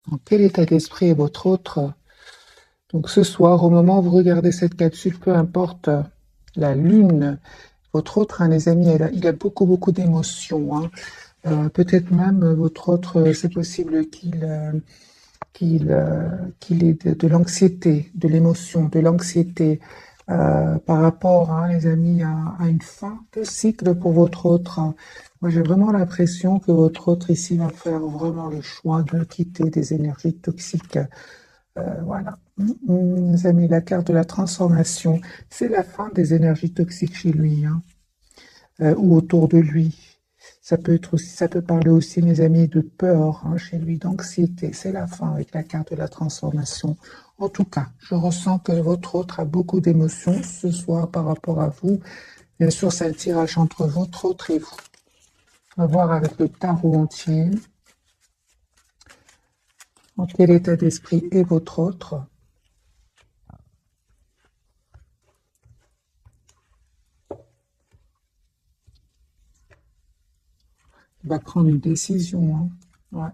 Dans quel état d'esprit est votre autre? Donc ce soir, au moment où vous regardez cette capsule, peu importe la lune, votre autre, hein, les amis, il a beaucoup, beaucoup d'émotions, hein. Peut-être même votre autre, c'est possible qu'il ait de l'anxiété, de l'émotion, de l'anxiété par rapport, hein, les amis, à une fin de cycle pour votre autre. Moi, j'ai vraiment l'impression que votre autre ici va faire vraiment le choix de quitter des énergies toxiques. Voilà. Les amis, la carte de la transformation, c'est la fin des énergies toxiques chez lui, hein, ou autour de lui. Ça peut être aussi, ça peut parler aussi, mes amis, de peur, hein, chez lui, d'anxiété. C'est la fin avec la carte de la transformation. En tout cas, je ressens que votre autre a beaucoup d'émotions ce soir par rapport à vous. Bien sûr, c'est un tirage entre votre autre et vous. On va voir avec le tarot entier. En quel état d'esprit est votre autre? Il va prendre une décision, hein. Ouais.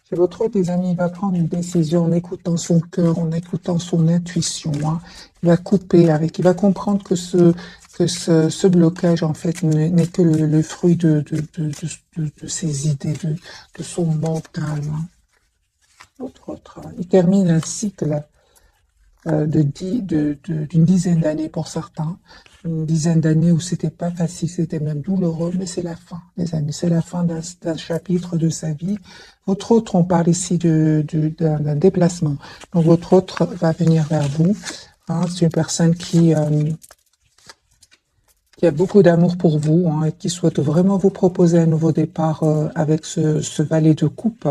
Chez votre autre, les amis, il va prendre une décision en écoutant son cœur, en écoutant son intuition, hein. Il va couper avec, il va comprendre que ce blocage, en fait, n'est que le fruit de ses idées, de son mental, hein. Votre autre, il termine un cycle d'une dizaine d'années pour certains, une dizaine d'années où c'était pas facile, c'était même douloureux, mais c'est la fin, les amis, c'est la fin d'un chapitre de sa vie. Votre autre, on parle ici d'un déplacement. Donc votre autre va venir vers vous, hein. C'est une personne qui a beaucoup d'amour pour vous, hein, et qui souhaite vraiment vous proposer un nouveau départ avec ce valet de coupe.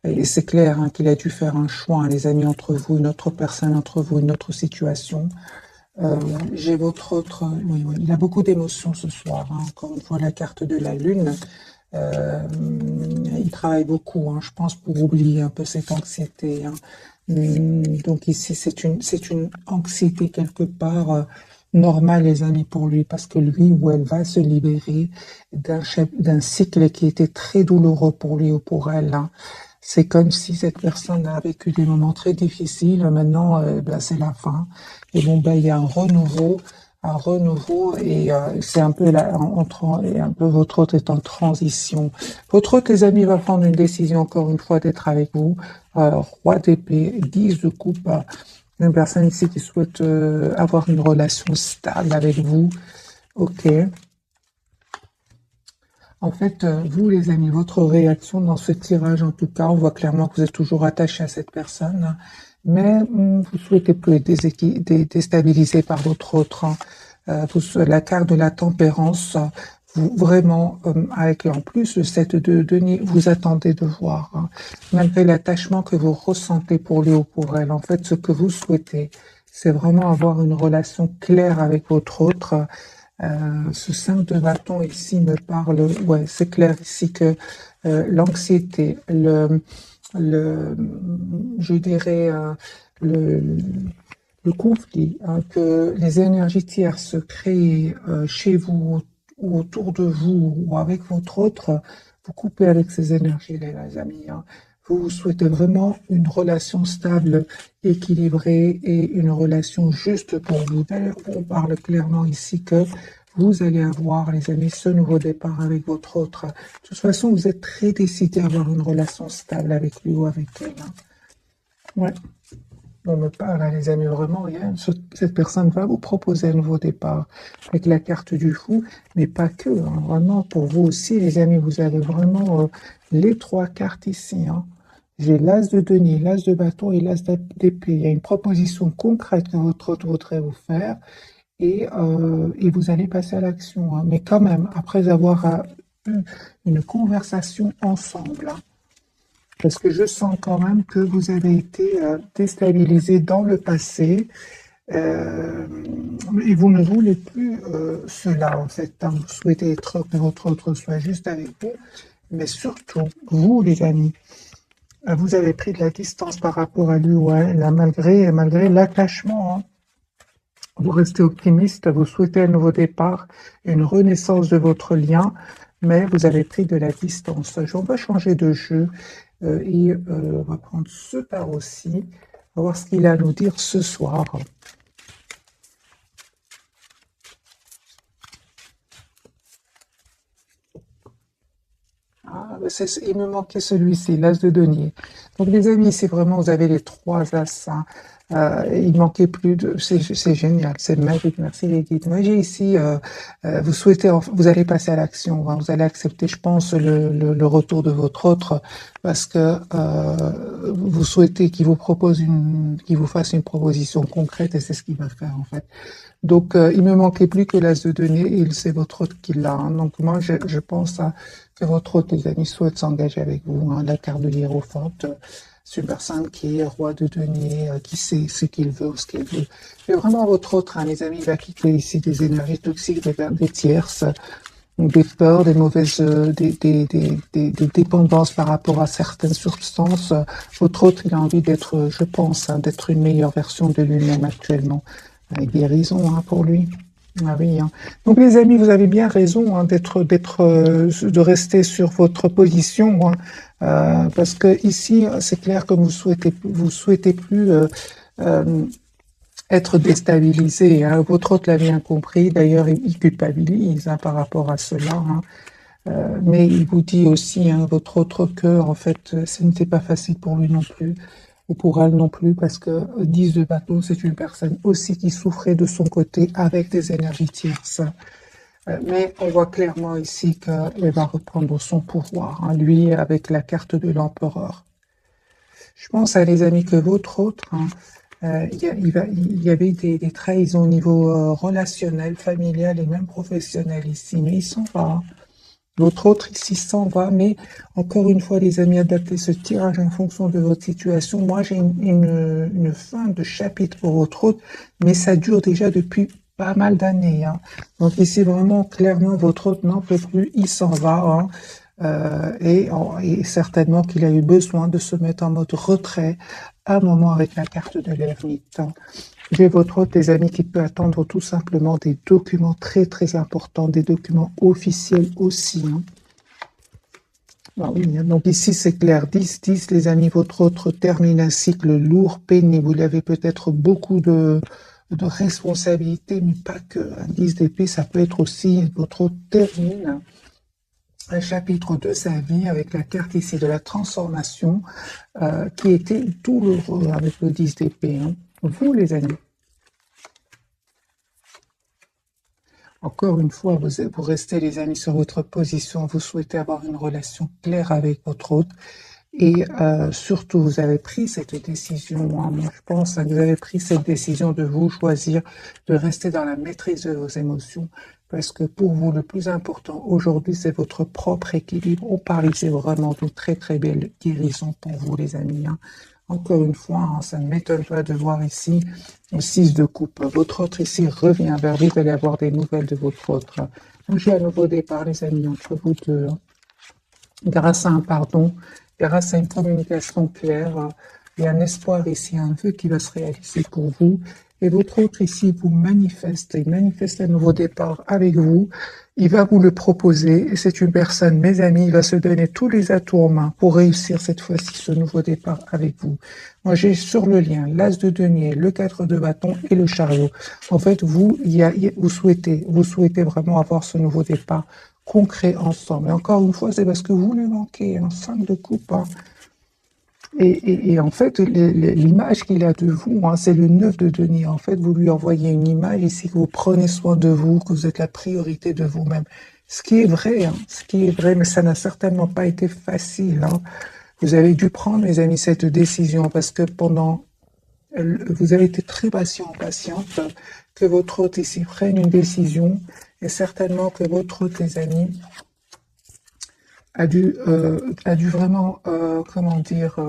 Et c'est clair, hein, qu'il a dû faire un choix, hein, les amis, entre vous, une autre personne, entre vous, une autre situation. J'ai votre autre, oui, oui, il a beaucoup d'émotions ce soir, hein. Encore une fois, la carte de la lune. Euh, il travaille beaucoup, hein, je pense, pour oublier un peu cette anxiété, hein. Donc ici, c'est une anxiété quelque part normale, les amis, pour lui, parce que lui ou elle va se libérer d'un cycle qui était très douloureux pour lui ou pour elle, hein. C'est comme si cette personne a vécu des moments très difficiles. Maintenant, ben, c'est la fin. Et bon, ben, il y a un renouveau, et c'est un peu et un peu votre autre est en transition. Votre autre, les amis, va prendre une décision encore une fois d'être avec vous. Roi d'épée, 10 de coupe, une personne ici qui souhaite avoir une relation stable avec vous. Ok. En fait, vous, les amis, votre réaction dans ce tirage, en tout cas, on voit clairement que vous êtes toujours attaché à cette personne, hein, mais vous souhaitez plus être déstabilisé par votre autre, hein. La carte de la tempérance, vous vraiment, avec en plus le 7 de denier, vous attendez de voir, hein, malgré l'attachement que vous ressentez pour lui ou pour elle. En fait, ce que vous souhaitez, c'est vraiment avoir une relation claire avec votre autre. Ce 5 de bâton ici me parle, ouais, c'est clair ici que l'anxiété, le, je dirais, le, le conflit, hein, que les énergies tierces se créent chez vous ou autour de vous ou avec votre autre, vous coupez avec ces énergies, les amis, hein. Vous souhaitez vraiment une relation stable, équilibrée et une relation juste pour vous. D'ailleurs, on parle clairement ici que vous allez avoir, les amis, ce nouveau départ avec votre autre. De toute façon, vous êtes très décidé à avoir une relation stable avec lui ou avec elle, hein. Ouais. On me parle, hein, les amis, vraiment rien. Cette personne va vous proposer un nouveau départ avec la carte du fou, mais pas que, hein. Vraiment, pour vous aussi, les amis, vous avez vraiment les trois cartes ici, hein. J'ai l'as de denier, l'as de bâton et l'as d'épée. Il y a une proposition concrète que votre autre voudrait vous faire, et vous allez passer à l'action, hein. Mais quand même, après avoir eu une conversation ensemble, hein, parce que je sens quand même que vous avez été déstabilisé dans le passé, euh, et vous ne voulez plus cela en fait, hein. Vous souhaitez être que votre autre soit juste avec vous, mais surtout, vous les amis, vous avez pris de la distance par rapport à lui ou à elle, hein, malgré l'attachement, hein. Vous restez optimiste, vous souhaitez un nouveau départ, une renaissance de votre lien, mais vous avez pris de la distance. On va changer de jeu. On va prendre ce tarot-ci, on va voir ce qu'il a à nous dire ce soir. Ah, il me manquait celui-ci, l'as de denier. Donc les amis, c'est vraiment, vous avez les trois as, hein. Il manquait plus de... C'est génial, c'est magique, merci les guides. Moi j'ai ici, vous souhaitez, vous allez passer à l'action, hein. Vous allez accepter, je pense, le retour de votre autre, parce que vous souhaitez qu'il vous propose qu'il vous fasse une proposition concrète, et c'est ce qu'il va faire en fait. Donc, il me manquait plus que l'as de denier, et c'est votre hôte qui l'a, hein. Donc, moi, je pense que votre hôte, les amis, souhaite s'engager avec vous, hein. La carte de l'hiérophante, c'est une personne qui est roi de denier, qui sait ce qu'il veut ou ce qu'il veut. Mais vraiment, votre hôte, hein, les amis, il va quitter ici des énergies toxiques, des tierces, des peurs, des mauvaises, des dépendances par rapport à certaines substances. Votre hôte, il a envie d'être, je pense, hein, d'être une meilleure version de lui-même actuellement. Guérison, hein, pour lui. Ah oui, hein. Donc les amis, vous avez bien raison, hein, de rester sur votre position, hein, parce que ici, c'est clair que vous souhaitez plus être déstabilisé, hein. Votre hôte l'a bien compris. D'ailleurs, il culpabilise, hein, par rapport à cela, hein. Mais il vous dit aussi, hein, votre autre cœur, en fait, ce n'était pas facile pour lui non plus, ou pour elle non plus, parce que 10 de bâton, c'est une personne aussi qui souffrait de son côté avec des énergies tierces. Mais on voit clairement ici qu'elle va reprendre son pouvoir, hein, lui, avec la carte de l'empereur. Je pense, à les amis, que votre autre, hein, il y avait des trahisons au niveau relationnel, familial et même professionnel ici, mais il s'en va, hein. L'autre autre ici s'en va, mais encore une fois, les amis, adaptez ce tirage en fonction de votre situation. Moi, j'ai une fin de chapitre pour votre autre, mais ça dure déjà depuis pas mal d'années, hein. Donc ici, vraiment, clairement, votre autre n'en peut plus, il s'en va, hein. Et certainement qu'il a eu besoin de se mettre en mode retrait à un moment avec la carte de l'ermite, hein. J'ai votre hôte, les amis, qui peut attendre tout simplement des documents très très importants, des documents officiels aussi, hein. Ah oui, hein. Donc ici c'est clair, 10, les amis, votre autre termine un cycle lourd, pénible, vous avez peut-être beaucoup de responsabilités, mais pas que. Un 10 d'épée, ça peut être aussi, votre autre termine un chapitre de sa vie avec la carte ici de la transformation, qui était douloureux avec le 10 d'épée, hein. Vous, les amis. Encore une fois, vous restez, les amis, sur votre position, vous souhaitez avoir une relation claire avec votre hôte, et surtout, vous avez pris cette décision, hein. Moi, je pense, hein, que vous avez pris cette décision de vous choisir, de rester dans la maîtrise de vos émotions, parce que pour vous, le plus important aujourd'hui, c'est votre propre équilibre. On parle ici vraiment d'une très très belle guérison pour vous, les amis, hein. Encore une fois, hein, ça ne m'étonne pas de voir ici le 6 de coupe. Votre autre ici revient vers vous, vous allez avoir des nouvelles de votre autre. Donc, j'ai un nouveau départ, les amis, entre vous deux, hein. Grâce à un pardon, grâce à une communication claire, il y a un espoir ici, un vœu qui va se réaliser pour vous. Et votre autre ici vous manifeste, il manifeste un nouveau départ avec vous. Il va vous le proposer, et c'est une personne, mes amis, il va se donner tous les atouts en main pour réussir cette fois-ci ce nouveau départ avec vous. Moi, j'ai sur le lien l'as de denier, le 4 de bâton et le chariot. En fait, vous souhaitez vraiment avoir ce nouveau départ concret ensemble. Et encore une fois, c'est parce que vous lui manquez, un 5 de coupe, hein. Et en fait, l'image qu'il a de vous, hein, c'est le 9 de denier. En fait, vous lui envoyez une image ici, que vous prenez soin de vous, que vous êtes la priorité de vous-même. Ce qui est vrai, hein, ce qui est vrai, mais ça n'a certainement pas été facile, hein. Vous avez dû prendre, mes amis, cette décision, parce que vous avez été très patiente, que votre hôte ici prenne une décision, et certainement que votre hôte, les amis, a dû vraiment, comment dire,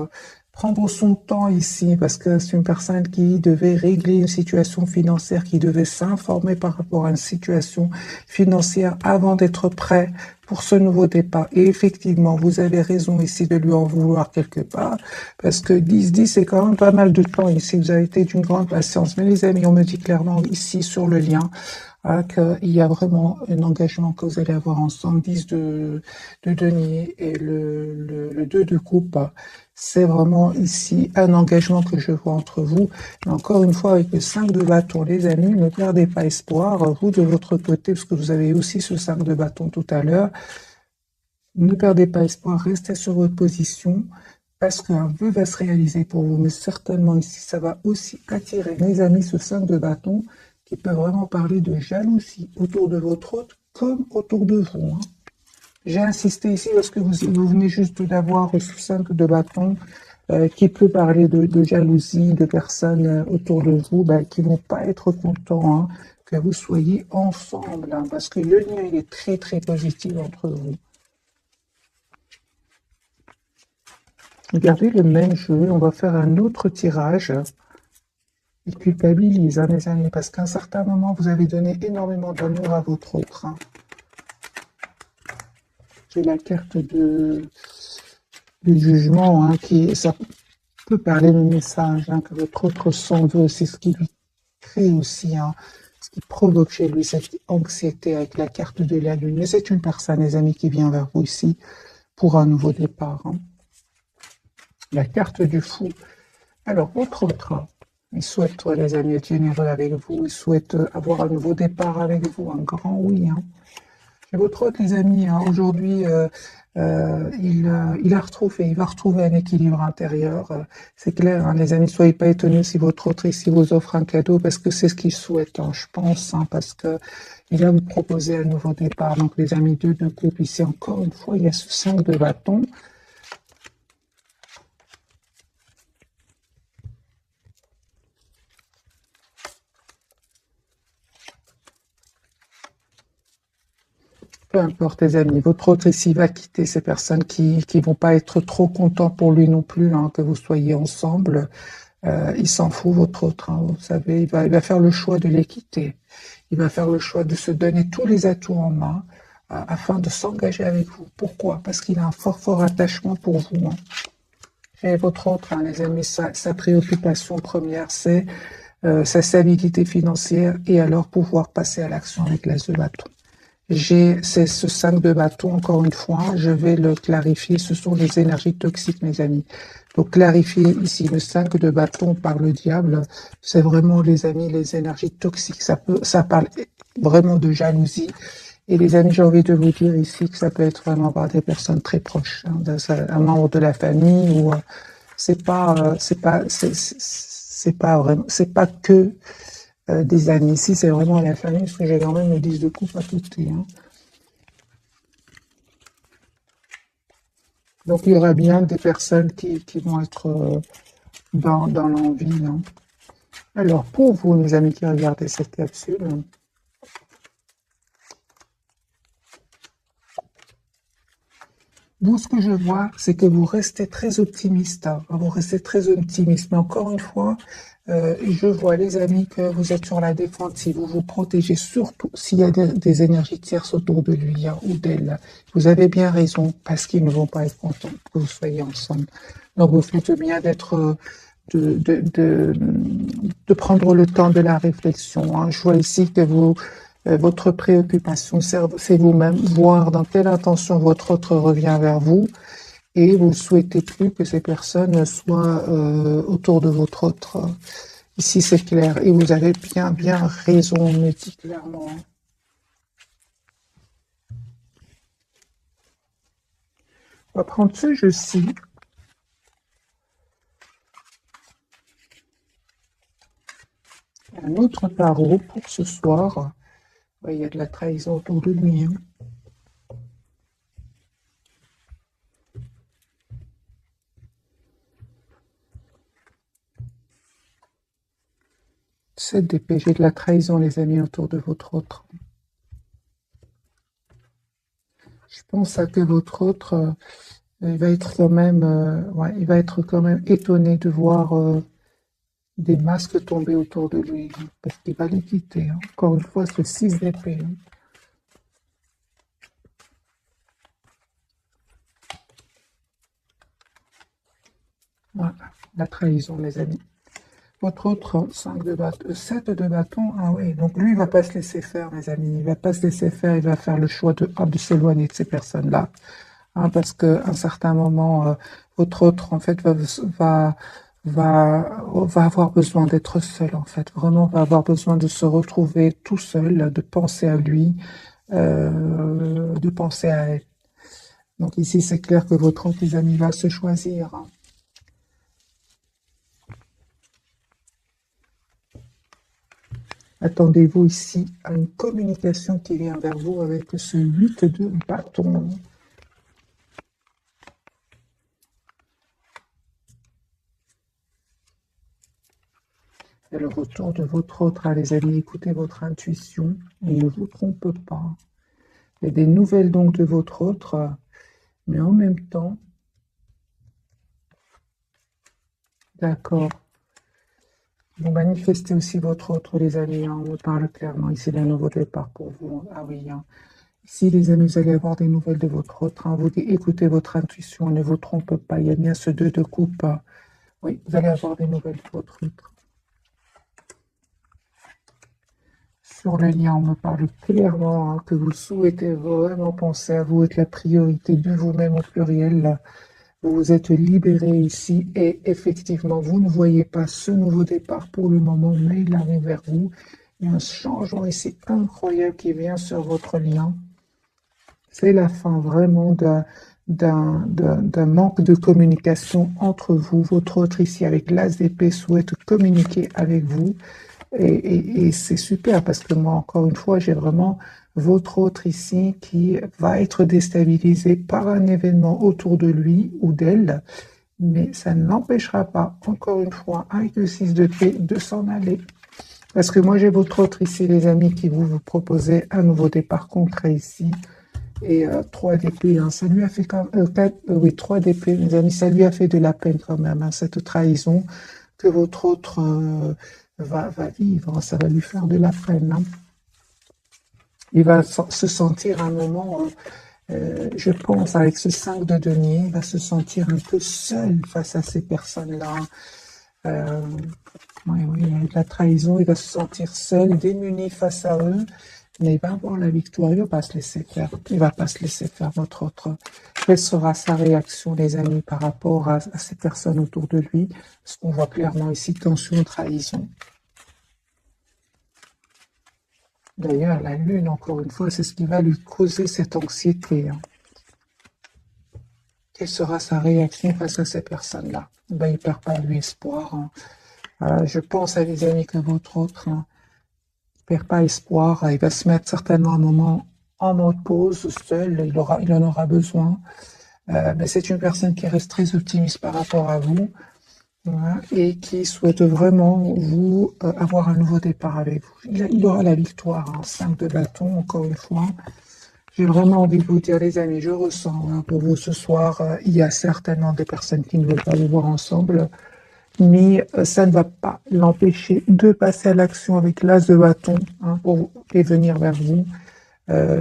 prendre son temps ici, parce que c'est une personne qui devait régler une situation financière, qui devait s'informer par rapport à une situation financière avant d'être prêt pour ce nouveau départ. Et effectivement, vous avez raison ici de lui en vouloir quelque part, parce que 10-10, c'est quand même pas mal de temps ici. Vous avez été d'une grande patience. Mais les amis, on me dit clairement ici sur le lien qu'il y a vraiment un engagement que vous allez avoir ensemble. 10 de denier et le 2 de coupe. C'est vraiment ici un engagement que je vois entre vous. Mais encore une fois, avec le 5 de bâton, les amis, ne perdez pas espoir. Vous, de votre côté, parce que vous avez aussi ce 5 de bâton tout à l'heure, ne perdez pas espoir, restez sur votre position, parce qu'un vœu va se réaliser pour vous. Mais certainement ici, ça va aussi attirer, mes amis, ce 5 de bâton, qui peut vraiment parler de jalousie autour de votre hôte, comme autour de vous. Hein. J'ai insisté ici parce que vous venez juste d'avoir ce 5 de bâton qui peut parler de jalousie, de personnes autour de vous qui vont pas être contents que vous soyez ensemble, parce que le lien il est très très positif entre vous. Regardez le même jeu, on va faire un autre tirage. Il culpabilise, mes amis, parce qu'à un certain moment, vous avez donné énormément d'amour à votre autre. J'ai la carte du jugement, ça peut parler le message que votre autre s'en veut. C'est ce qui lui crée aussi, ce qui provoque chez lui cette anxiété avec la carte de la lune. Mais c'est une personne, les amis, qui vient vers vous ici pour un nouveau départ. La carte du fou. Alors, votre autre, il souhaite, les amis, être généreux avec vous. Il souhaite avoir un nouveau départ avec vous. Un grand oui. Et votre autre, les amis, aujourd'hui, il va retrouver un équilibre intérieur. C'est clair, les amis, soyez pas étonnés si votre autre ici vous offre un cadeau, parce que c'est ce qu'il souhaite, je pense, parce que il va vous proposer un nouveau départ. Donc, les amis, deux de couple, ici, encore une fois, il y a ce 5 de bâton. Peu importe, les amis, votre autre ici va quitter ces personnes qui vont pas être trop contents pour lui non plus, que vous soyez ensemble. Il s'en fout, votre autre, vous savez, il va faire le choix de les quitter. Il va faire le choix de se donner tous les atouts en main afin de s'engager avec vous. Pourquoi? Parce qu'il a un fort attachement pour vous. Et votre autre, les amis, sa préoccupation première, c'est sa stabilité financière et alors pouvoir passer à l'action avec l'as de bâton. C'est ce 5 de bâton, encore une fois, je vais le clarifier, ce sont les énergies toxiques, mes amis. Donc, clarifier ici le 5 de bâton par le diable, c'est vraiment, les amis, les énergies toxiques. Ça parle vraiment de jalousie. Et les amis, j'ai envie de vous dire ici que ça peut être vraiment par des personnes très proches, un membre de la famille ou c'est pas vraiment, c'est pas que des amis. Ici, c'est vraiment la famille, parce que j'ai quand même le 10 de coupe à côté. Donc, il y aura bien des personnes qui vont être dans l'envie. Alors, pour vous, mes amis qui regardez cette capsule, vous, ce que je vois, c'est que vous restez très optimiste. Vous restez très optimiste. Mais encore une fois, je vois, les amis, que vous êtes sur la défensive. Vous vous protégez, surtout s'il y a des énergies tierces autour de lui ou d'elle. Vous avez bien raison, parce qu'ils ne vont pas être contents que vous soyez ensemble. Donc, vous faites bien de prendre le temps de la réflexion. Je vois ici que votre préoccupation, c'est vous-même, voir dans quelle intention votre autre revient vers vous, et vous ne souhaitez plus que ces personnes soient autour de votre autre. Ici, c'est clair, et vous avez bien raison, on me dit clairement. On va prendre ce jeu-ci. Un autre tarot pour ce soir. Il y a de la trahison autour de lui. 7 d'épée, j'ai de la trahison, les amis, autour de votre autre. Je pense que votre autre, il va être quand même étonné de voir des masques tomber autour de lui, parce qu'il va les quitter. Encore une fois, ce 6 d'épée. Voilà, la trahison, les amis. Votre autre 5 de bâton, 7 de bâton, ah oui, donc lui, il va pas se laisser faire, mes amis. Il va pas se laisser faire, il va faire le choix de s'éloigner de ces personnes-là. Hein, parce qu'à un certain moment, votre autre, en fait, va, va avoir besoin d'être seul, en fait. Vraiment, va avoir besoin de se retrouver tout seul, de penser à lui, de penser à elle. Donc ici, c'est clair que votre autre, les amis, va se choisir. Hein. Attendez-vous ici à une communication qui vient vers vous avec ce 8 de bâton. Et le retour de votre autre, hein, les amis, écoutez votre intuition et ne vous trompez pas. Il y a des nouvelles donc de votre autre, mais en même temps, d'accord, vous manifestez aussi votre autre, les amis, hein, on me parle clairement ici d'un nouveau départ pour vous. Ah oui, hein. Ici, les amis, vous allez avoir des nouvelles de votre autre, hein, vous écoutez votre intuition, ne vous trompez pas, il y a bien ce 2 de coupe. Oui, vous allez avoir des nouvelles de votre autre. Sur le lien, on me parle clairement hein, que vous souhaitez vraiment penser à vous, être la priorité de vous-même au pluriel. Vous vous êtes libéré ici et effectivement, vous ne voyez pas ce nouveau départ pour le moment, mais il arrive vers vous. Il y a un changement ici incroyable qui vient sur votre lien. C'est la fin vraiment d'un manque de communication entre vous. Votre autre ici avec l'as d'épée souhaite communiquer avec vous. Et c'est super parce que moi, encore une fois, j'ai vraiment votre autre ici qui va être déstabilisé par un événement autour de lui ou d'elle, mais ça ne l'empêchera pas, encore une fois, avec le 6 de paix, de s'en aller. Parce que moi, j'ai votre autre ici, les amis, qui vous proposez un nouveau départ concret ici. Et 3 d'épée, hein, ça lui a fait quand même, oui, 3 d'épée, mes amis, ça lui a fait de la peine quand même, hein, cette trahison que votre autre va vivre, ça va lui faire de la peine. Hein. Il va se sentir un moment, je pense, avec ce 5 de denier, il va se sentir un peu seul face à ces personnes-là. Oui, oui, avec la trahison, il va se sentir seul, démuni face à eux, mais il va avoir la victoire, il ne va pas se laisser faire, il ne va pas se laisser faire, votre autre. Quelle sera sa réaction, les amis, par rapport à ces personnes autour de lui? Parce qu'on voit clairement ici tension, trahison. D'ailleurs, la lune, encore une fois, c'est ce qui va lui causer cette anxiété. Hein. Quelle sera sa réaction face à ces personnes-là? Ben, il ne perd pas, lui, espoir. Hein. Je pense à les amis que votre autre, hein, perd pas espoir, il va se mettre certainement un moment en mode pause, seul, il en aura besoin. Mais c'est une personne qui reste très optimiste par rapport à vous voilà, et qui souhaite vraiment vous avoir un nouveau départ avec vous. Il aura la victoire, hein, 5 de bâton, encore une fois. J'ai vraiment envie de vous dire, les amis, je ressens hein, pour vous ce soir, il y a certainement des personnes qui ne veulent pas vous voir ensemble mais ça ne va pas l'empêcher de passer à l'action avec l'as de bâton hein, et venir vers vous.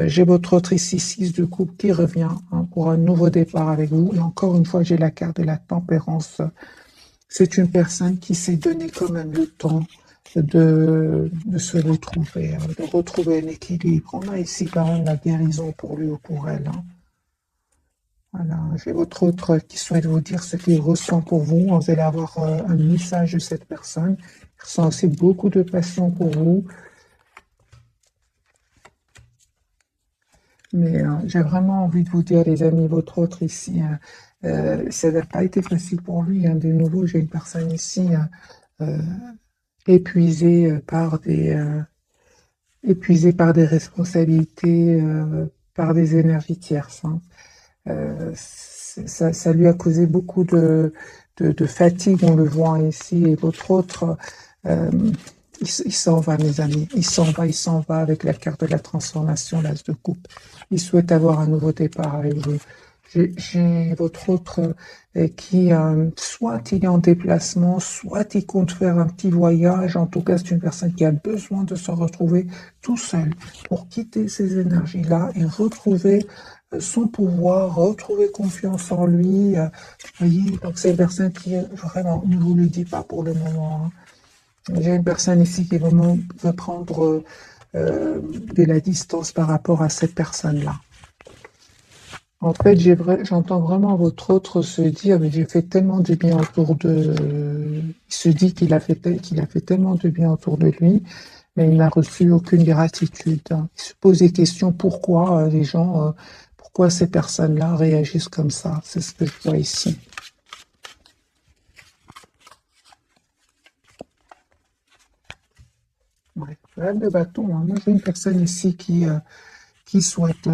J'ai votre autre ici, 6 de coupe qui revient hein, pour un nouveau départ avec vous. Et encore une fois, j'ai la carte de la tempérance. C'est une personne qui s'est donné quand même le temps de se retrouver, hein, de retrouver un équilibre. On a ici quand même la guérison pour lui ou pour elle. Hein. Voilà, j'ai votre autre qui souhaite vous dire ce qu'il ressent pour vous. Vous allez avoir un message de cette personne. Il ressent aussi beaucoup de passion pour vous. Mais j'ai vraiment envie de vous dire, les amis, votre autre ici, ça n'a pas été facile pour lui. Hein. De nouveau, j'ai une personne ici épuisée épuisée par des responsabilités, par des énergies tierces. Hein. Ça lui a causé beaucoup de fatigue, on le voit ici, et votre autre, il s'en va, mes amis, il s'en va avec la carte de la transformation, l'as de coupe. Il souhaite avoir un nouveau départ avec vous. J'ai votre autre qui, soit il est en déplacement, soit il compte faire un petit voyage. En tout cas, c'est une personne qui a besoin de se retrouver tout seul pour quitter ces énergies-là et retrouver son pouvoir, retrouver confiance en lui. Voyez, donc c'est une personne qui vraiment ne vous le dit pas pour le moment, hein. J'ai une personne ici qui vraiment veut prendre de la distance par rapport à cette personne-là. En fait, j'entends vraiment votre autre se dire, mais j'ai fait tellement de bien autour de... Il se dit qu'il a fait tellement de bien autour de lui, mais il n'a reçu aucune gratitude, hein. Il se pose des questions, pourquoi les gens, pourquoi ces personnes-là réagissent comme ça? C'est ce que je vois ici. Ouais. Reine de bâton, hein. Moi, j'ai une personne ici qui souhaite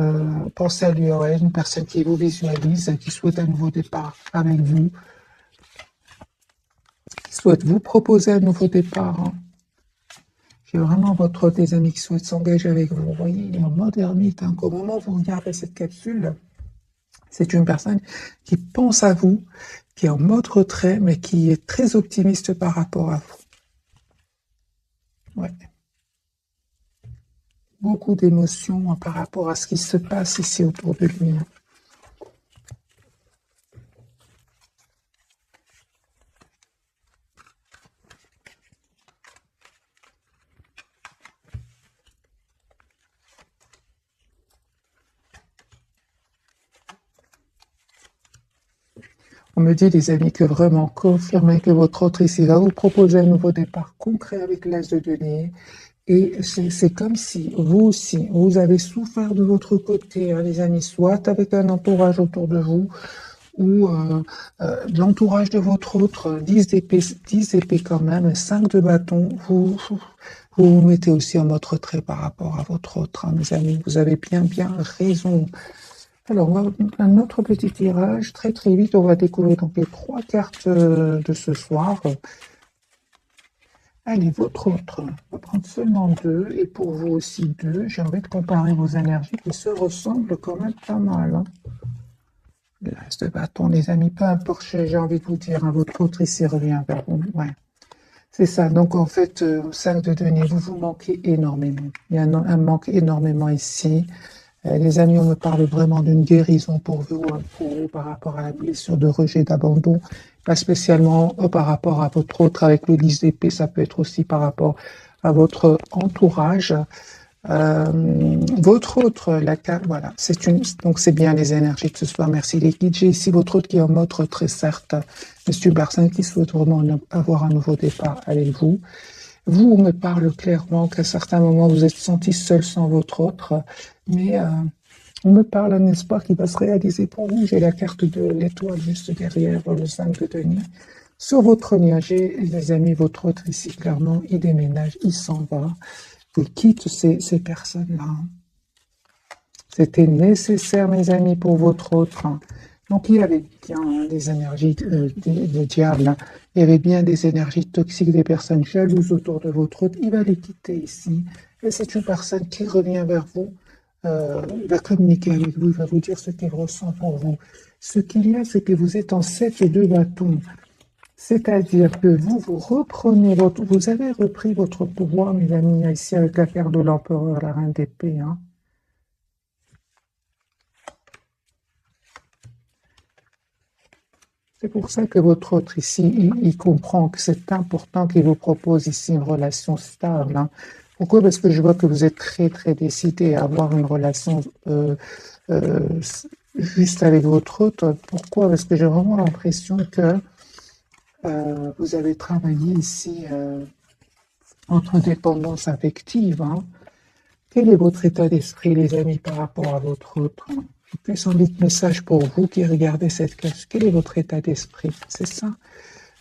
penser à lui, ouais, une personne qui vous visualise, qui souhaite un nouveau départ avec vous, qui souhaite vous proposer un nouveau départ, hein. J'ai vraiment des amis qui souhaitent s'engager avec vous. Vous voyez, il est en mode ermite, hein. Au moment où vous regardez cette capsule, c'est une personne qui pense à vous, qui est en mode retrait, mais qui est très optimiste par rapport à vous. Ouais. Beaucoup d'émotions, hein, par rapport à ce qui se passe ici autour de lui, hein. On me dit, les amis, que vraiment confirmez que votre autre ici va vous proposer un nouveau départ concret avec l'As de denier. Et c'est comme si vous aussi, vous avez souffert de votre côté, hein, les amis, soit avec un entourage autour de vous, ou de l'entourage de votre autre, 10 épées quand même, 5 de bâton, vous mettez aussi en mode retrait par rapport à votre autre, hein, mes amis. Vous avez bien raison. Alors, on va un autre petit tirage. Très vite, on va découvrir donc les 3 cartes de ce soir. Allez, votre autre, on va prendre seulement 2, et pour vous aussi 2. J'ai envie de comparer vos énergies qui se ressemblent quand même pas mal, hein. L'As de bâton, les amis, peu importe, j'ai envie de vous dire, hein, votre autre ici revient vers vous. Ouais. C'est ça. Donc, en fait, 5 de denier, vous manquez énormément. Il y a un manque énormément ici. Les amis, on me parle vraiment d'une guérison pour vous, hein, par rapport à la blessure de rejet, d'abandon, pas spécialement par rapport à votre autre avec le 10 d'épée, ça peut être aussi par rapport à votre entourage. Votre autre, la carte, voilà, donc c'est bien les énergies de ce soir. Merci les guides. J'ai ici votre autre qui est en mode retrait, certes. Monsieur Barsin qui souhaite vraiment avoir un nouveau départ avec vous. Vous, on me parle clairement qu'à certains moments, vous êtes senti seul sans votre autre, mais on me parle d'un espoir qui va se réaliser pour vous. J'ai la carte de l'étoile juste derrière le 5 de denier. Sur votre lien, j'ai, les amis, votre autre ici, clairement, il déménage, il s'en va, il quitte ces personnes-là. C'était nécessaire, mes amis, pour votre autre. Donc, il y avait bien des énergies de diable, hein. Il y avait bien des énergies toxiques, des personnes jalouses autour de votre autre. Il va les quitter ici. Et c'est une personne qui revient vers vous. Il va communiquer avec vous. Il va vous dire ce qu'il ressent pour vous. Ce qu'il y a, c'est que vous êtes en 7 de bâton. C'est-à-dire que vous avez repris votre pouvoir, mes amis, ici avec la carte de l'empereur, la reine d'épée, hein. C'est pour ça que votre autre ici, il comprend que c'est important qu'il vous propose ici une relation stable, hein. Pourquoi? Parce que je vois que vous êtes très décidé à avoir une relation euh, juste avec votre autre. Pourquoi? Parce que j'ai vraiment l'impression que vous avez travaillé ici entre dépendance affective, hein. Quel est votre état d'esprit, les amis, par rapport à votre autre? J'ai plus envie de message pour vous qui regardez cette classe. Quel est votre état d'esprit? C'est ça.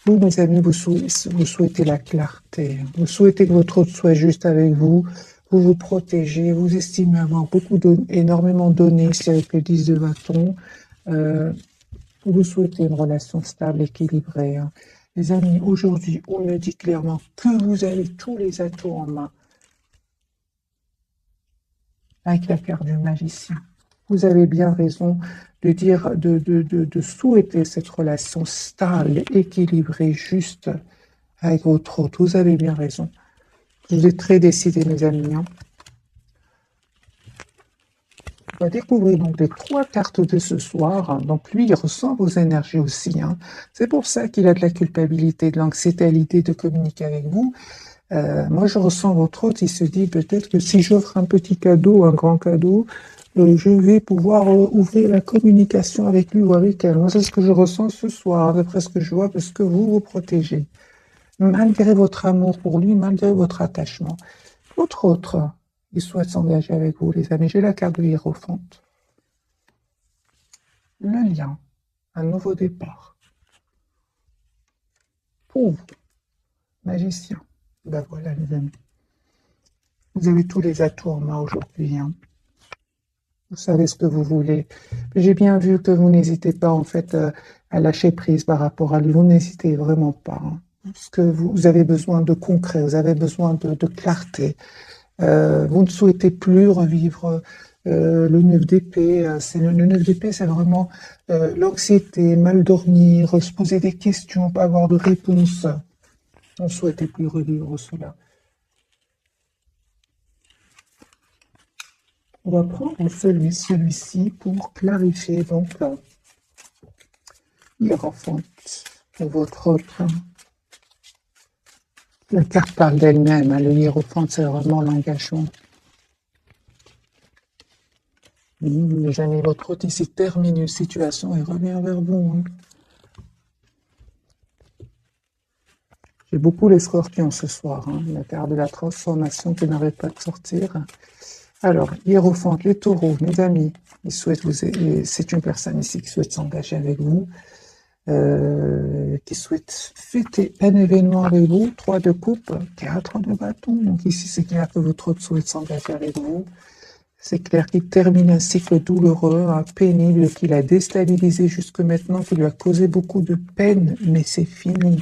Vous, mes amis, vous souhaitez la clarté. Vous souhaitez que votre autre soit juste avec vous. Vous vous protégez. Vous estimez avoir énormément donné ici avec le 10 de bâton. Vous souhaitez une relation stable, équilibrée, hein. Les amis, aujourd'hui, on me dit clairement que vous avez tous les atouts en main avec la carte du magicien. Vous avez bien raison de dire, de souhaiter cette relation stable, équilibrée, juste avec votre autre. Vous avez bien raison. Vous êtes très décidé, mes amis, hein. va découvrir donc les 3 cartes de ce soir. Donc lui, il ressent vos énergies aussi, hein. C'est pour ça qu'il a de la culpabilité, de l'anxiété à l'idée de communiquer avec vous. Moi, je ressens votre hôte, il se dit peut-être que si j'offre un petit cadeau, un grand cadeau, je vais pouvoir ouvrir la communication avec lui ou avec elle. Moi, c'est ce que je ressens ce soir, d'après ce que je vois, parce que vous vous protégez. Malgré votre amour pour lui, malgré votre attachement. Votre autre, il souhaite s'engager avec vous, les amis. J'ai la carte de Hiérophante. Le lien, un nouveau départ. Pauvre, magicien. Ben voilà, les amis. Vous avez tous les atouts en main aujourd'hui, hein. Vous savez ce que vous voulez. J'ai bien vu que vous n'hésitez pas, en fait, à lâcher prise par rapport à lui. Vous n'hésitez vraiment pas, hein. Parce que vous avez besoin de concret, vous avez besoin de clarté. Vous ne souhaitez plus revivre le 9 d'épée. Le 9 d'épée, c'est vraiment l'anxiété, mal dormir, se poser des questions, pas avoir de réponse. On ne souhaitait plus revivre cela. On va prendre celui-ci pour clarifier donc Hiérophante et votre autre. La carte parle d'elle-même, hein. Le Hiérophante, c'est vraiment l'engagement. Les amis, votre hôte ici termine une situation et revient vers vous, hein. J'ai beaucoup les scorpions ce soir, hein. La carte de la transformation qui n'arrête pas de sortir. Alors, Hiérophante, les taureaux, mes amis, c'est une personne ici qui souhaite s'engager avec vous, qui souhaite fêter un événement avec vous. 3 de coupe, 4 de bâton. Donc ici, c'est clair que votre hôte souhaite s'engager avec vous. C'est clair qu'il termine un cycle douloureux, hein, pénible, qu'il a déstabilisé jusque maintenant, qui lui a causé beaucoup de peine, mais c'est fini.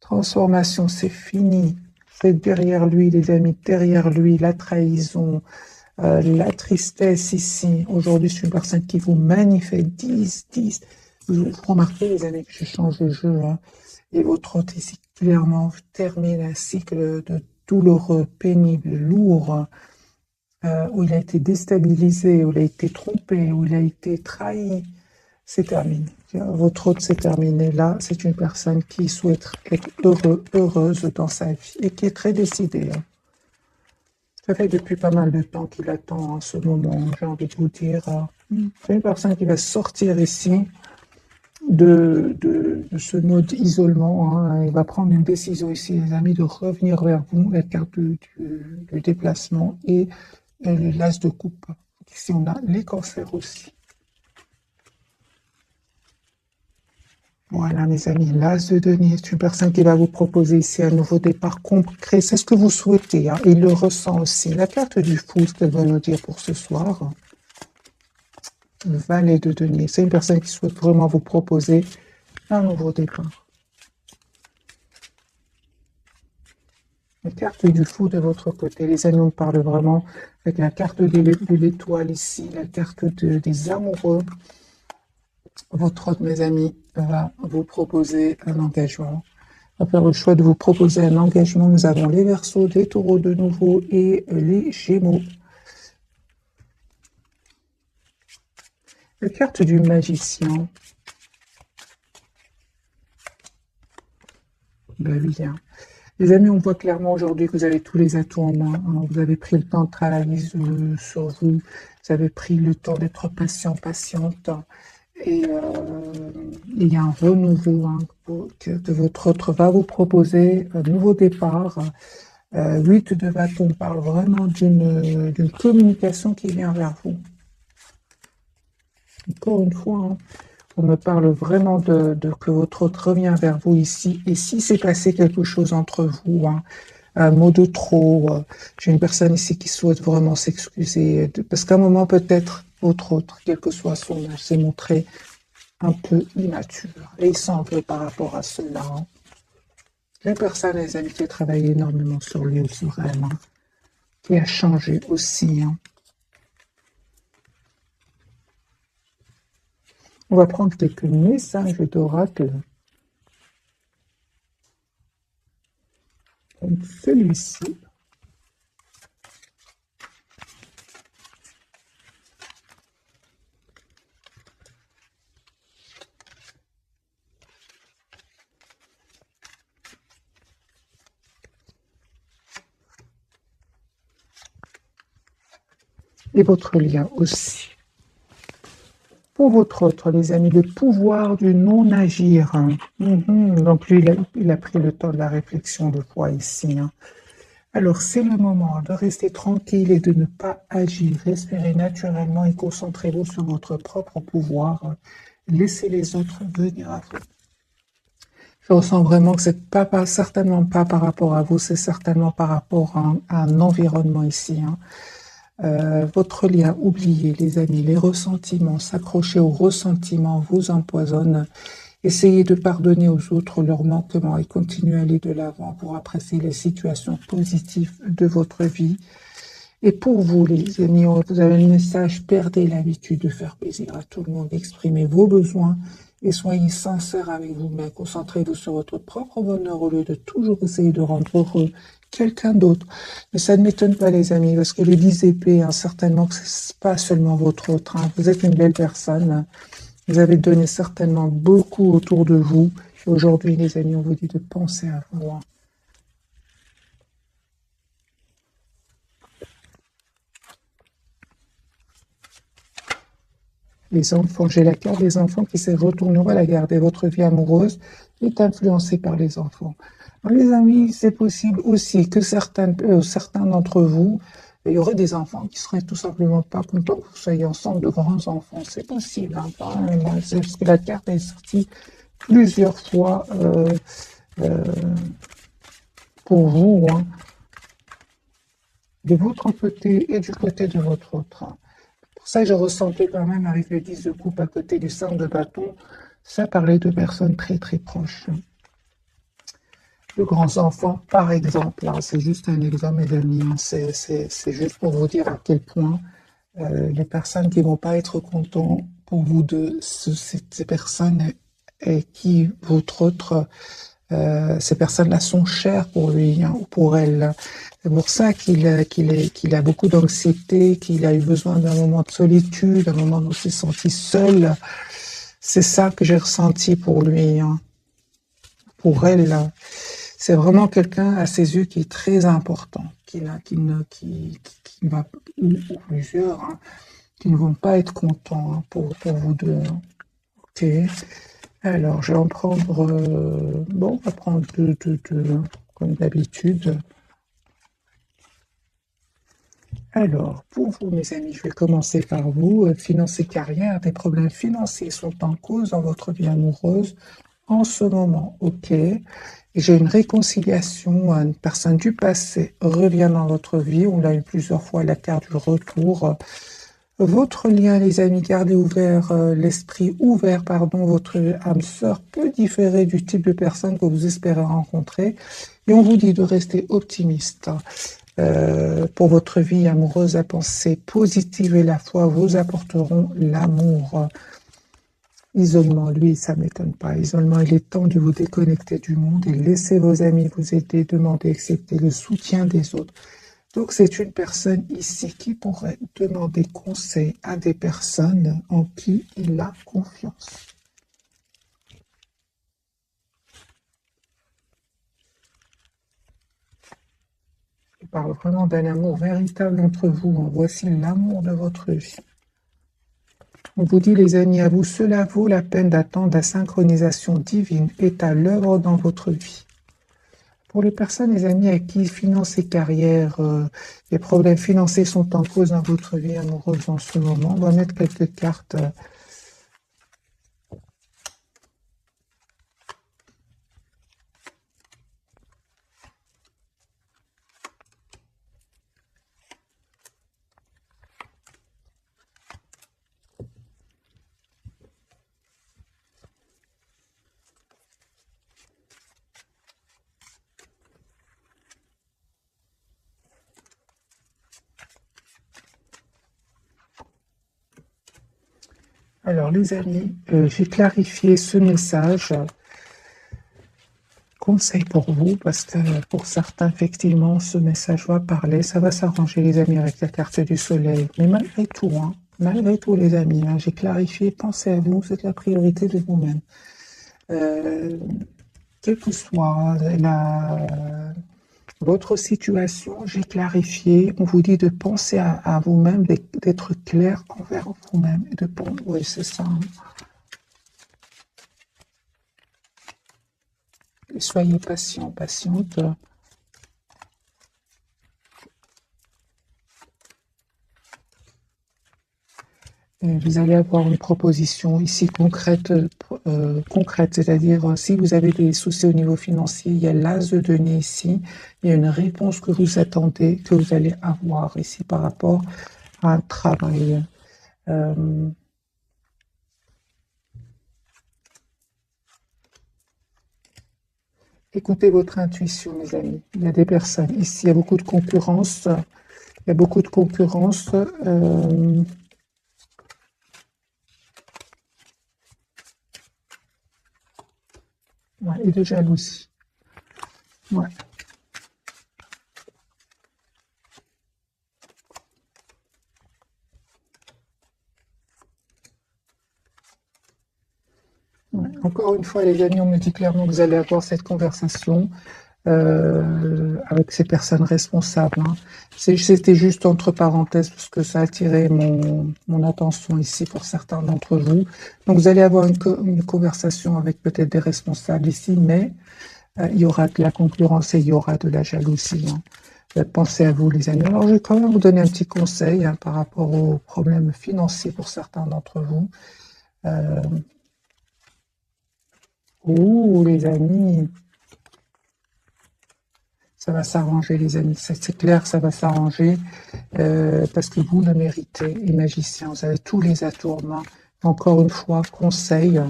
Transformation, c'est fini. C'est derrière lui, les amis, derrière lui, la trahison, la tristesse ici. Aujourd'hui, c'est une personne qui vous manifeste 10. Vous remarquez, les amis, que je change de jeu, hein. Et votre hôte ici, clairement, termine un cycle de douloureux, pénible, lourd, où il a été déstabilisé, où il a été trompé, où il a été trahi. C'est terminé. Votre hôte, c'est terminé. Là, c'est une personne qui souhaite être heureuse dans sa vie et qui est très décidée, hein. Ça fait depuis pas mal de temps qu'il attend, hein, ce moment, j'ai envie de vous dire. C'est une personne qui va sortir ici de ce mode isolement, hein. Il va prendre une décision ici, les amis, de revenir vers vous, la carte du déplacement et l'as de coupe. Ici, on a les cancers aussi. Voilà, mes amis, l'as de denier, c'est une personne qui va vous proposer ici un nouveau départ concret. C'est ce que vous souhaitez, hein. Il le ressent aussi. La carte du fou, ce qu'elle va nous dire pour ce soir. Le valet de denier, c'est une personne qui souhaite vraiment vous proposer un nouveau départ. La carte du fou de votre côté, les amis, on parle vraiment avec la carte de l'étoile ici, la carte des amoureux. Votre hôte, mes amis, va vous proposer un engagement. Va faire le choix de vous proposer un engagement. Nous avons les Verseaux, les Taureaux de nouveau et les Gémeaux. La carte du magicien. Bien. Les amis, on voit clairement aujourd'hui que vous avez tous les atouts en main, hein. Vous avez pris le temps de travailler sur vous. Vous avez pris le temps d'être patient, patiente. Et il y a un renouveau, hein, que votre autre va vous proposer, un nouveau départ. 8 de bâton parle vraiment d'une communication qui vient vers vous. Encore une fois, hein, on me parle vraiment de que votre autre revient vers vous ici. Et si c'est passé quelque chose entre vous, hein, un mot de trop, j'ai une personne ici qui souhaite vraiment s'excuser, parce qu'à un moment peut-être votre autre, quel que soit son âge, s'est montré un peu immature. Et il s'en veut par rapport à cela, hein. J'ai une personne, les amis, qui a travaillé énormément sur lui ou sur elle, hein, qui a changé aussi, hein. On va prendre quelques messages d'oracle. Comme celui-ci. et votre lien aussi. Pour votre autre, les amis, le pouvoir du non-agir. Donc lui, il a pris le temps de la réflexion de foi ici. Alors, c'est le moment de rester tranquille et de ne pas agir. Respirez naturellement et concentrez-vous sur votre propre pouvoir. Laissez les autres venir à vous. Je ressens vraiment que c'est certainement pas par rapport à vous, c'est certainement par rapport à un environnement ici. Votre lien, oubliez les amis, les ressentiments, s'accrocher aux ressentiments vous empoisonne. Essayez de pardonner aux autres leurs manquements et continuez à aller de l'avant pour apprécier les situations positives de votre vie. Et pour vous, les amis, vous avez le message, perdez l'habitude de faire plaisir à tout le monde, exprimez vos besoins et soyez sincères avec vous-même. Concentrez-vous sur votre propre bonheur au lieu de toujours essayer de rendre heureux quelqu'un d'autre. Mais ça ne m'étonne pas, les amis, parce que les 10 épées, certainement que c'est pas seulement votre autre. Vous êtes une belle personne. Vous avez donné certainement beaucoup autour de vous. Et aujourd'hui, les amis, on vous dit de penser à vous. Les enfants, j'ai la carte des enfants qui s'est retournée à la garder. Votre vie amoureuse est influencée par les enfants. Alors, les amis, c'est possible aussi que certains d'entre vous, il y aurait des enfants qui seraient tout simplement pas contents que vous soyez ensemble de grands enfants. C'est possible, c'est parce que la carte est sortie plusieurs fois pour vous, de votre côté et du côté de votre autre. Pour ça, je ressentais quand même avec le 10 de coupe à côté du 5 de bâton, ça parlait de personnes très très proches. De grands enfants, par exemple, c'est juste un exemple, mes amis, c'est juste pour vous dire à quel point les personnes qui vont pas être contentes pour vous deux, ces personnes et qui votre autre, ces personnes-là sont chères pour lui ou pour elle. C'est pour ça qu'il a beaucoup d'anxiété, qu'il a eu besoin d'un moment de solitude, un moment où il s'est senti seul. C'est ça que j'ai ressenti pour lui, pour elle. C'est vraiment quelqu'un à ses yeux qui est très important, qui va, ou plusieurs, qui ne vont pas être contents pour vous deux. Ok. Alors, je vais en prendre, bon, on va prendre deux, comme d'habitude. Alors, pour vous, mes amis, je vais commencer par vous. Finances et carrière, des problèmes financiers sont en cause dans votre vie amoureuse en ce moment. Ok. J'ai une réconciliation, une personne du passé revient dans votre vie. On l'a eu plusieurs fois, la carte du retour. Votre lien, les amis, gardez ouvert, l'esprit ouvert, pardon, votre âme sœur peut différer du type de personne que vous espérez rencontrer. Et on vous dit de rester optimiste. Pour votre vie amoureuse, la pensée positive et la foi vous apporteront l'amour. Isolement, lui, ça ne m'étonne pas. Isolement, il est temps de vous déconnecter du monde et laisser vos amis vous aider, demander, accepter le soutien des autres. Donc, c'est une personne ici qui pourrait demander conseil à des personnes en qui il a confiance. Il parle vraiment d'un amour véritable entre vous. Voici l'amour de votre vie. On vous dit, les amis, à vous, cela vaut la peine d'attendre. La synchronisation divine est à l'œuvre dans votre vie. Pour les personnes, les amis, à qui finances et carrière, les problèmes financiers sont en cause dans votre vie amoureuse en ce moment, on va mettre quelques cartes. Alors, les amis, j'ai clarifié ce message. Conseil pour vous, parce que pour certains, effectivement, ce message va parler. Ça va s'arranger, les amis, avec la carte du soleil. Mais malgré tout, les amis, j'ai clarifié. Pensez à vous, c'est la priorité de vous-même. Quelle que soit Votre situation, j'ai clarifié. On vous dit de penser à vous-même, d'être clair envers vous-même. Oui, c'est ça. Hein. Et soyez patient, patiente. Vous allez avoir une proposition ici concrète, c'est-à-dire si vous avez des soucis au niveau financier, il y a l'as de denier ici, il y a une réponse que vous attendez, que vous allez avoir ici par rapport à un travail. Écoutez votre intuition, mes amis. Il y a des personnes ici, il y a beaucoup de concurrence. Il y a beaucoup de concurrence. Ouais, et de jalousie. Ouais. Ouais. Encore une fois, les amis, on me dit clairement que vous allez avoir cette conversation avec ces personnes responsables. Hein. C'était juste entre parenthèses parce que ça a attiré mon attention ici pour certains d'entre vous. Donc vous allez avoir une conversation avec peut-être des responsables ici, mais il y aura de la concurrence et il y aura de la jalousie. Hein. Pensez à vous, les amis. Alors, je vais quand même vous donner un petit conseil hein, par rapport aux problèmes financiers pour certains d'entre vous. Ouh, les amis, ça va s'arranger, les amis. C'est clair, ça va s'arranger parce que vous le méritez. Et magicien, vous avez tous les atouts en main. Encore une fois, conseil.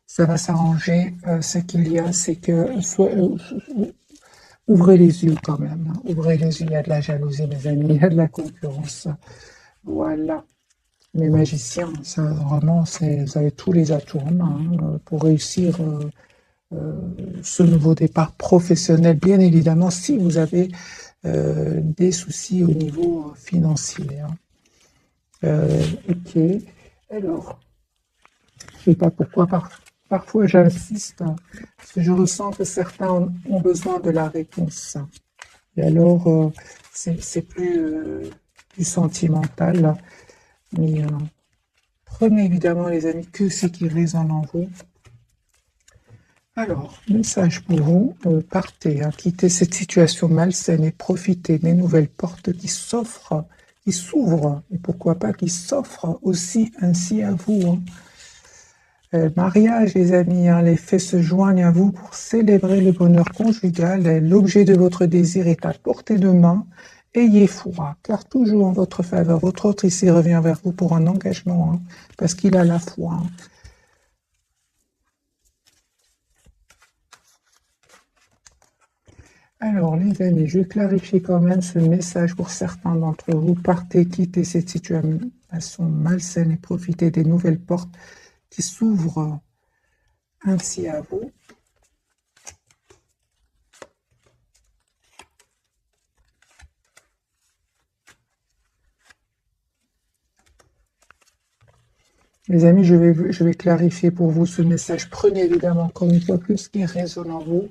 Ça va s'arranger. Ce qu'il y a, c'est que ouvrez les yeux quand même. Hein. Ouvrez les yeux. Il y a de la jalousie, mes amis. Il y a de la concurrence. Voilà. Les magiciens, ça vraiment, vous avez tous les atouts en main hein, pour réussir ce nouveau départ professionnel, bien évidemment, si vous avez des soucis au niveau financier. Hein. Ok. Alors, je ne sais pas pourquoi parfois j'insiste, hein, parce que je ressens que certains ont besoin de la réponse. Et alors, c'est plus sentimental. Mais prenez évidemment, les amis, que ce qui résonne en vous. Alors, message pour vous, partez, hein, quittez cette situation malsaine et profitez des nouvelles portes qui s'ouvrent, et pourquoi pas qui s'offrent aussi ainsi à vous. Hein. Mariage, les amis, hein, les faits se joignent à vous pour célébrer le bonheur conjugal. L'objet de votre désir est à portée de main. Ayez foi, car toujours en votre faveur. Votre autre ici revient vers vous pour un engagement, hein, parce qu'il a la foi. Hein. Alors, les amis, je vais clarifier quand même ce message pour certains d'entre vous. Partez, quittez cette situation malsaine et profitez des nouvelles portes qui s'ouvrent ainsi à vous. Les amis, je vais clarifier pour vous ce message. Prenez évidemment encore une fois plus ce qui résonne en vous.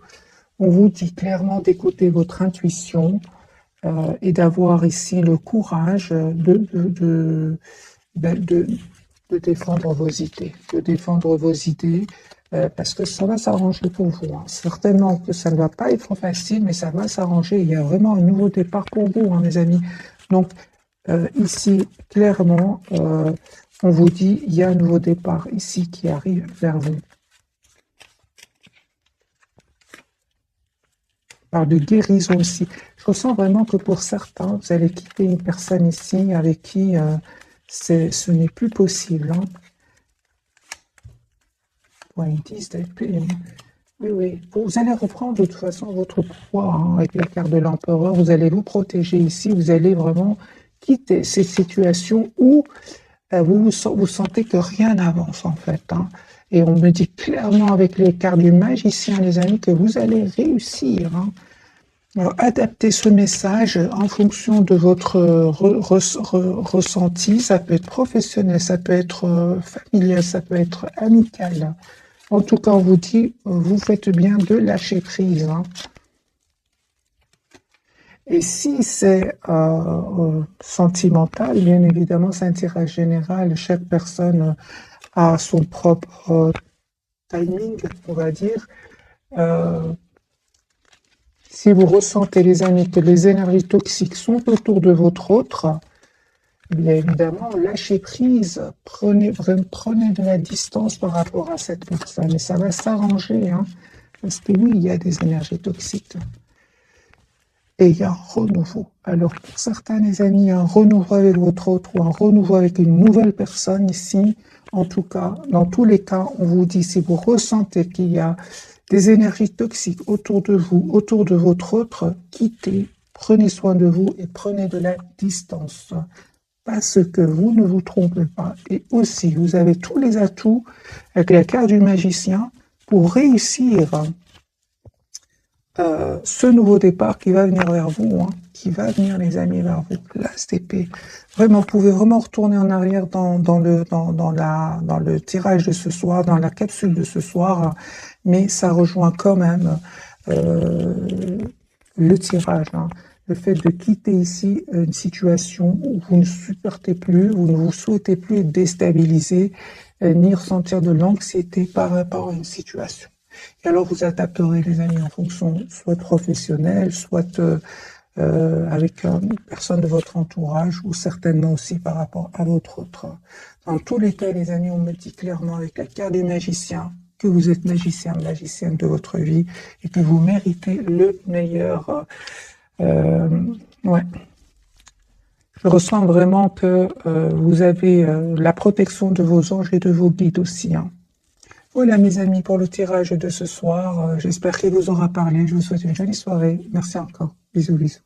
On vous dit clairement d'écouter votre intuition et d'avoir ici le courage de défendre vos idées. De défendre vos idées parce que ça va s'arranger pour vous. Hein. Certainement que ça ne va pas être facile, mais ça va s'arranger. Il y a vraiment un nouveau départ pour vous, hein, mes amis. Donc, ici, clairement, on vous dit, il y a un nouveau départ ici qui arrive vers vous. Par de guérison aussi. Je ressens vraiment que pour certains, vous allez quitter une personne ici avec qui ce n'est plus possible. Hein. Ouais, ils disent d'épée. Oui, oui. Vous allez reprendre de toute façon votre pouvoir hein, avec la carte de l'empereur. Vous allez vous protéger ici. Vous allez vraiment quitter ces situations où vous sentez que rien n'avance en fait. Hein. Et on me dit clairement avec les cartes du magicien, les amis, que vous allez réussir. Hein. Alors, adaptez ce message en fonction de votre ressenti. Ça peut être professionnel, ça peut être familial, ça peut être amical. En tout cas, on vous dit, vous faites bien de lâcher prise, hein. Et si c'est sentimental, bien évidemment, c'est un tirage général. Chaque personne a son propre timing, on va dire. Si vous ressentez, les amis, que les énergies toxiques sont autour de votre autre, bien évidemment, lâchez prise, prenez de la distance par rapport à cette personne et ça va s'arranger, hein, parce que oui, il y a des énergies toxiques et il y a un renouveau. Alors pour certains, les amis, il y a un renouveau avec votre autre ou un renouveau avec une nouvelle personne ici. En tout cas, dans tous les cas, on vous dit, si vous ressentez qu'il y a des énergies toxiques autour de vous, autour de votre autre, quittez, prenez soin de vous et prenez de la distance. Parce que vous ne vous trompez pas. Et aussi, vous avez tous les atouts avec la carte du magicien pour réussir ce nouveau départ qui va venir vers vous, hein, qui va venir, les amis, vers vous. L'As d'épée. Vraiment, vous pouvez vraiment retourner en arrière dans le tirage de ce soir, dans la capsule de ce soir, mais ça rejoint quand même le tirage, hein. Le fait de quitter ici une situation où vous ne supportez plus, vous ne vous souhaitez plus être déstabilisé, ni ressentir de l'anxiété par rapport à une situation. Et alors vous adapterez, les amis, en fonction, soit professionnel, soit avec une personne de votre entourage, ou certainement aussi par rapport à votre autre. Dans tous les cas, les amis, on me dit clairement avec la carte du magicien que vous êtes magicien, magicienne de votre vie, et que vous méritez le meilleur. Ouais. Je ressens vraiment que vous avez la protection de vos anges et de vos guides aussi, hein. Voilà, mes amis, pour le tirage de ce soir. J'espère qu'il vous aura parlé. Je vous souhaite une jolie soirée. Merci encore. Bisous, bisous.